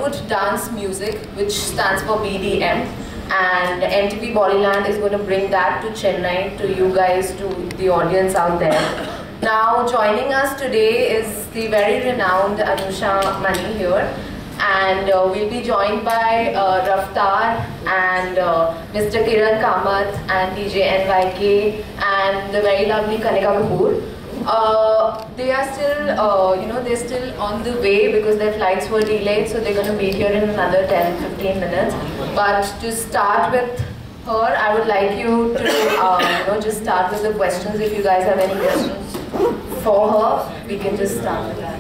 Bollywood dance music, which stands for BDM, and MTV Bollyland is going to bring that to Chennai, to you guys, to the audience out there. Now joining us today is the very renowned Anusha Mani here, and we'll be joined by Raftaar and Mr. Kiran Kamath and DJ NYK and the very lovely Kanika Kapoor. They are still, they're still on the way because their flights were delayed, so they're going to be here in another 10-15 minutes. But to start with her, I would like you to, just start with the questions. If you guys have any questions for her, we can just start with that.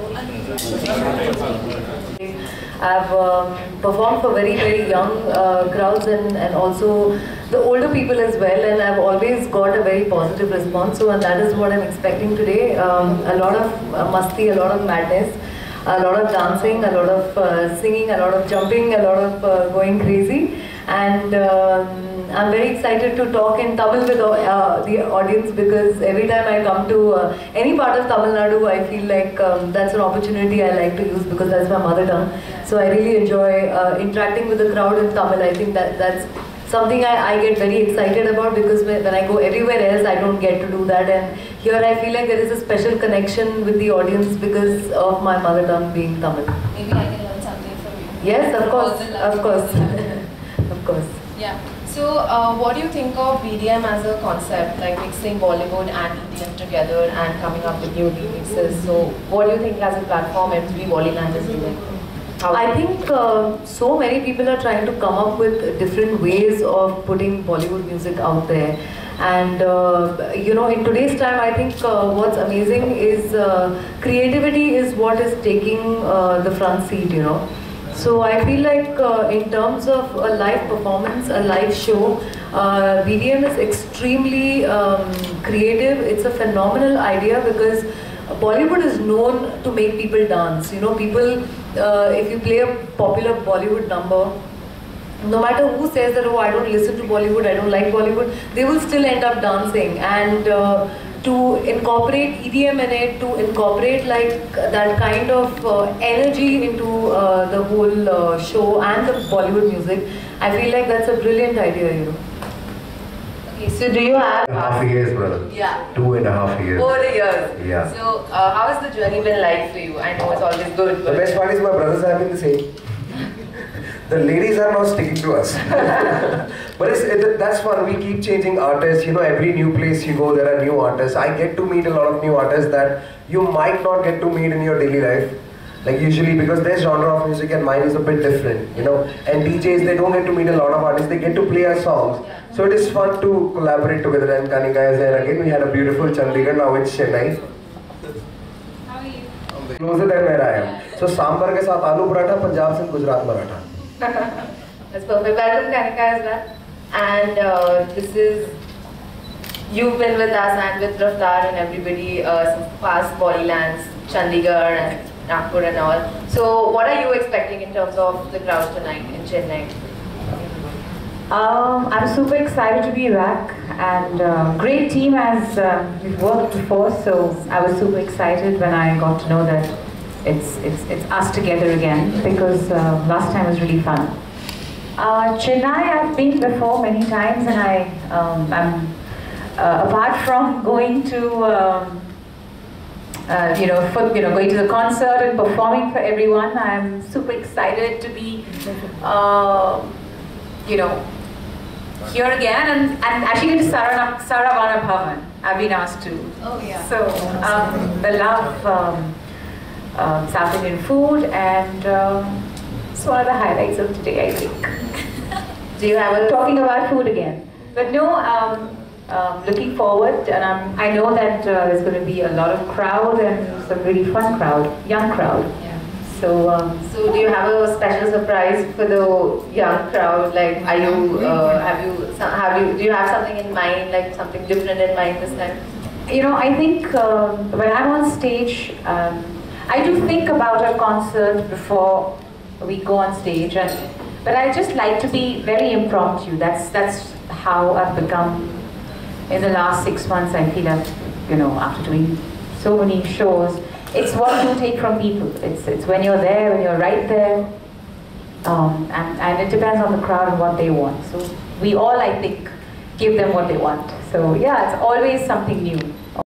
I've performed for very, very young crowds and also the older people as well, and I've always got a very positive response. So, and that is what I'm expecting today. A lot of masti, a lot of madness, a lot of dancing, a lot of singing, a lot of jumping, a lot of going crazy. And I'm very excited to talk in Tamil with the audience, because every time I come to any part of Tamil Nadu, I feel like that's an opportunity I like to use because that's my mother tongue. So I really enjoy interacting with the crowd in Tamil. I think that's something I get very excited about, because when I go everywhere else, I don't get to do that. And here I feel like there is a special connection with the audience because of my mother tongue being Tamil. Maybe I can learn something from you. Yes, of course, of course, of course. Yeah. So, what do you think of BDM as a concept, like mixing Bollywood and EDM together and coming up with new remixes? So, what do you think as a platform MTV Bollyland is doing? I think so many people are trying to come up with different ways of putting Bollywood music out there. And in today's time, I think what's amazing is creativity is what is taking the front seat, So I feel like in terms of a live performance, a live show, BDM is extremely creative. It's a phenomenal idea because Bollywood is known to make people dance. People, if you play a popular Bollywood number, no matter who says that, oh, I don't listen to Bollywood, I don't like Bollywood, they will still end up dancing. And to incorporate EDM in it, to incorporate like that kind of energy into the whole show and the Bollywood music, I feel like that's a brilliant idea, Okay, so do you have... 2.5 years, brother. Yeah. 2.5 years. Over the years. Yeah. So, how has the journey been like for you? I know it's always good. The best part is my brothers have been the same. The ladies are not sticking to us. But that's fun. We keep changing artists. Every new place you go, there are new artists. I get to meet a lot of new artists that you might not get to meet in your daily life. Like usually, because their genre of music and mine is a bit different, And DJs, they don't get to meet a lot of artists. They get to play our songs. So it is fun to collaborate together. And Kanika is there again. We had a beautiful Chandigarh. Now it's Chennai. How are you? Closer than where I am. So sambar ke saath aloo paratha, Punjab se Gujarat maratha. That's perfect. Welcome, Kanika, as well. And you've been with us and with Raftaar and everybody since past Bollylands, Chandigarh and Nagpur and all. So, what are you expecting in terms of the crowd tonight in Chennai? I'm super excited to be back, and great team as we've worked before, so I was super excited when I got to know that it's us together again, because last time was really fun. Chennai, I've been before many times, and I'm apart from going to going to the concert and performing for everyone, I'm super excited to be here again, and actually to Saravana Bhavan. I've been asked to. Oh yeah. So the love South Indian food, and it's one of the highlights of today, I think. Do you have talking about food again? But no, looking forward, and I know that there's going to be a lot of crowd and some really fun crowd, young crowd. Yeah. So, so do you have a special surprise for the young crowd? Like, are you, do you have something in mind, like something different in mind this time? I think when I'm on stage, I do think about a concert before we go on stage, but I just like to be very impromptu. That's how I've become in the last 6 months. I feel after doing so many shows, it's what you take from people. It's when you're there, when you're right there, and it depends on the crowd and what they want. So we all, I think, give them what they want. So yeah, it's always something new.